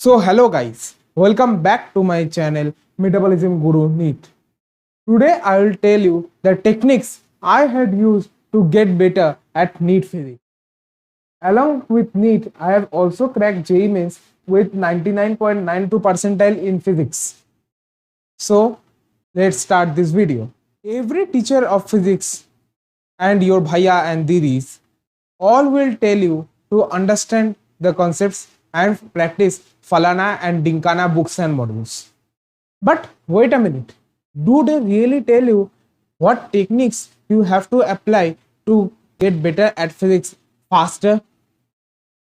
So hello guys, welcome back to my channel Metabolism Guru Neet. Today I will tell you the techniques I had used to get better at NEET Physics. Along with NEET, I have also cracked JEE Mains with 99.92 percentile in physics. So let's start this video. Every teacher of physics and your bhaiya and didis all will tell you to understand the concepts and practice Falana and Dinkana books and modules. But wait a minute, do they really tell you what techniques you have to apply to get better at physics faster?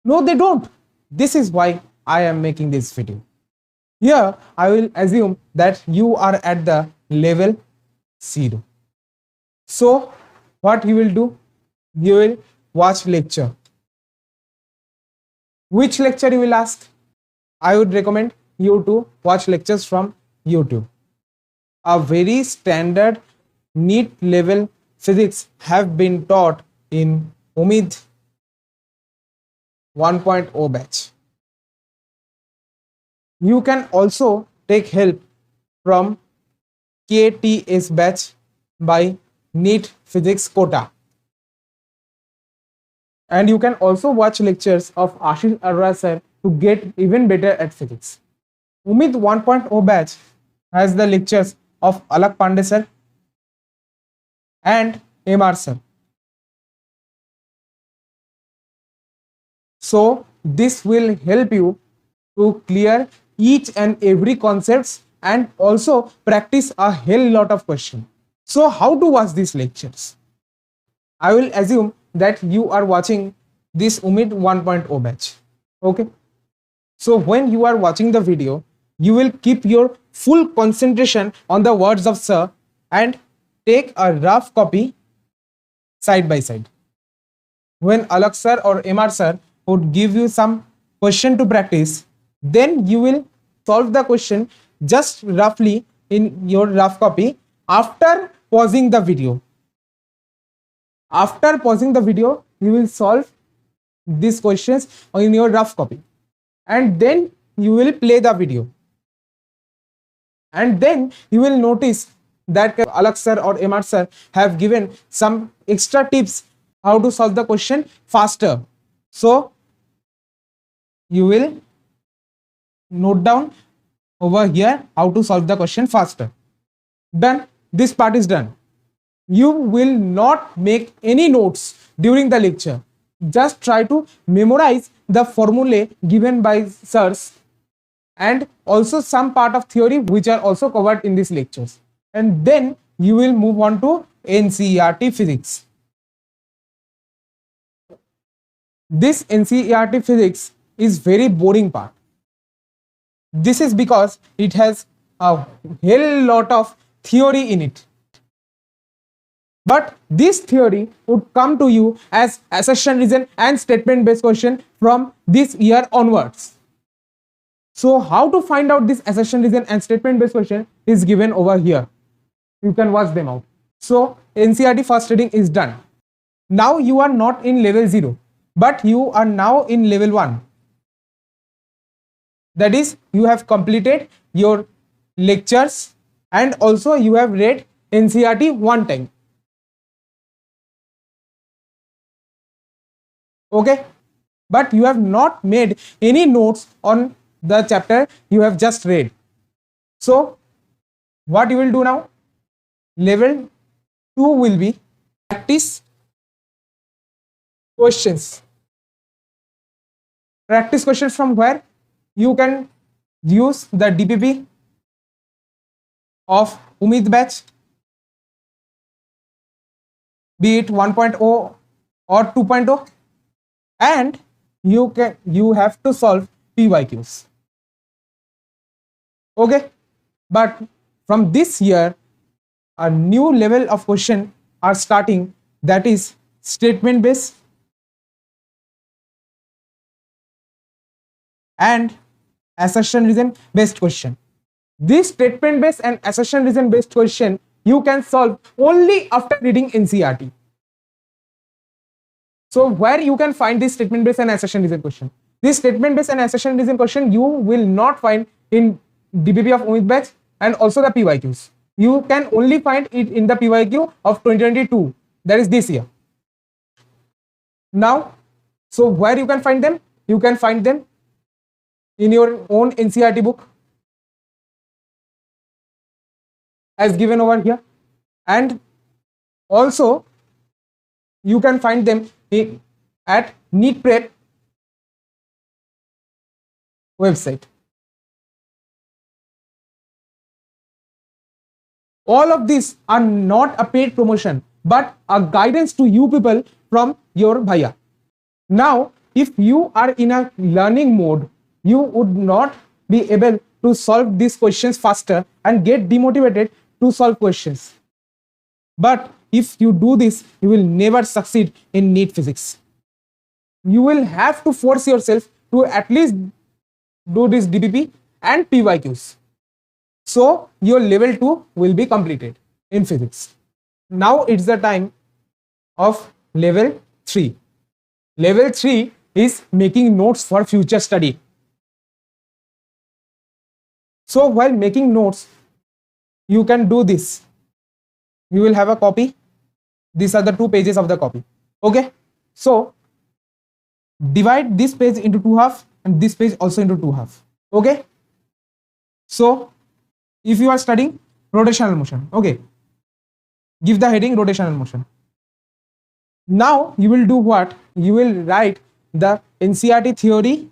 No, they don't. This is why I am making this video. Here, I will assume that you are at the level 0. So, what you will do? You will watch lecture. Which lecture you will ask? I would recommend you to watch lectures from YouTube. A very standard NEET level physics have been taught in Umeed 1.0 batch. You can also take help from KTS batch by NEET Physics KOTA. And you can also watch lectures of Ashish Arora sir to get even better at physics. Umeed 1.0 batch has the lectures of Alak Pandey sir and MR sir. So this will help you to clear each and every concepts and also practice a hell lot of questions. So how to watch these lectures? I will assume that you are watching this Umeed 1.0 batch. Okay. So when you are watching the video, you will keep your full concentration on the words of sir and take a rough copy side by side. When Alak sir or MR sir would give you some question to practice, then you will solve the question just roughly in your rough copy after pausing the video. After pausing the video, you will solve these questions in your rough copy. And then you will play the video. And then you will notice that Alak sir or MR sir have given some extra tips how to solve the question faster. So you will note down over here how to solve the question faster. Done. This part is done. You will not make any notes during the lecture. Just try to memorize the formulae given by sirs and also some part of theory which are also covered in these lectures. And then you will move on to NCERT Physics. This NCERT Physics is very boring part. This is because it has a hell lot of theory in it. But this theory would come to you as assertion, reason and statement based question from this year onwards. So how to find out this assertion, reason and statement based question is given over here. You can watch them out. So NCERT first reading is done. Now you are not in level 0, but you are now in level 1. That is, you have completed your lectures and also you have read NCERT one time. Okay, but you have not made any notes on the chapter you have just read. So what you will do now? Level 2 will be practice questions. Practice questions from where? You can use the DPP of Umeed batch, be it 1.0 or 2.0. And you have to solve PYQs. Okay, but from this year a new level of question are starting, that is statement based and assertion reason based question. This statement based and assertion reason based question you can solve only after reading NCERT. So where you can find this statement based and assertion reason question? This statement based and assertion reason question you will not find in DBP of Umeed batch and also the PYQs. You can only find it in the PYQ of 2022, that is this year. Now, so where you can find them? You can find them in your own NCERT book as given over here, and also you can find them at Neet Prep website. All of these are not a paid promotion but a guidance to you people from your bhaiya. Now, if you are in a learning mode, you would not be able to solve these questions faster and get demotivated to solve questions. But if you do this, you will never succeed in NEET physics. You will have to force yourself to at least do this DBP and PYQs. So your level 2 will be completed in physics. Now it's the time of level 3. Level 3 is making notes for future study. So while making notes, you can do this. You will have a copy. These are the 2 pages of the copy. Okay. So divide this page into 2 halves and this page also into 2 halves. Okay. So if you are studying rotational motion, okay, give the heading rotational motion. Now you will do what? You will write the NCERT theory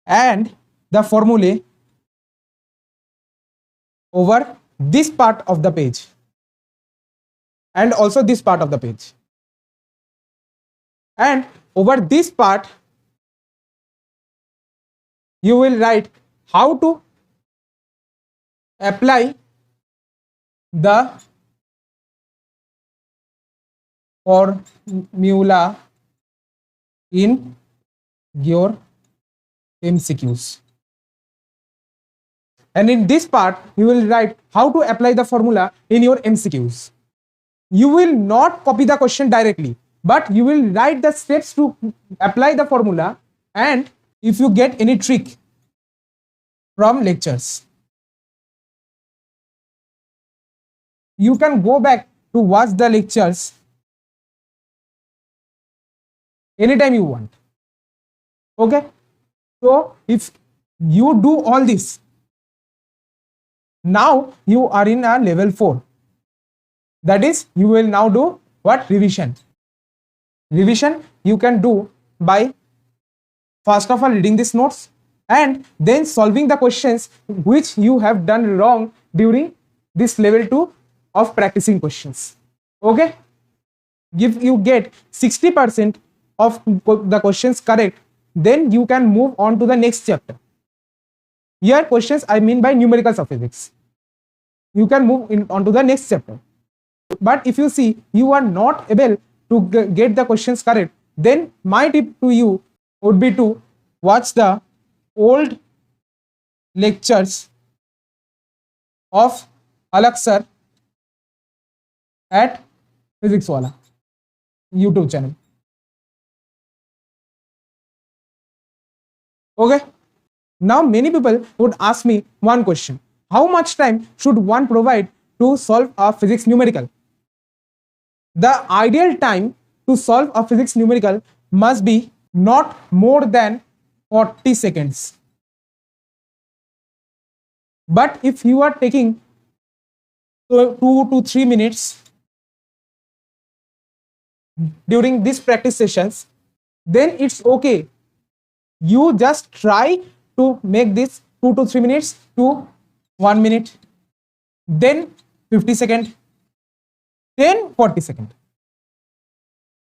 and the formulae over this part of the page and also this part of the page, and over this part you will write how to apply the formula in your MCQs. And in this part, you will write how to apply the formula in your MCQs. You will not copy the question directly, but you will write the steps to apply the formula, and if you get any trick from lectures, you can go back to watch the lectures anytime you want. Okay. So if you do all this, now you are in a level 4. That is, you will now do what? Revision. Revision you can do by first of all reading these notes and then solving the questions which you have done wrong during this level 2 of practicing questions. Okay. If you get 60% of the questions correct, then you can move on to the next chapter. Here questions I mean by numericals of physics. You can move on to the next chapter. But if you see you are not able to get the questions correct, then my tip to you would be to watch the old lectures of Alak sir at NEETWallah YouTube channel. Okay. Now many people would ask me one question: how much time should one provide to solve a physics numerical? The ideal time to solve a physics numerical must be not more than 40 seconds. But if you are taking 2 to 3 minutes during these practice sessions, then it's okay. You just try to make this 2 to 3 minutes to 1 minute, then 50 seconds, then 40 seconds.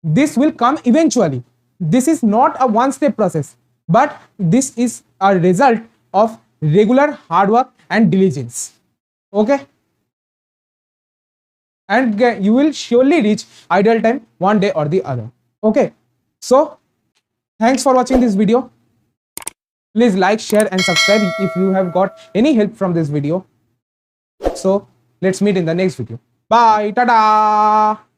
This will come eventually. This is not a one-step process, but this is a result of regular hard work and diligence. Okay. And you will surely reach ideal time one day or the other. Okay. So thanks for watching this video. Please like, share and subscribe if you have got any help from this video. So let's meet in the next video. Bye. Tada.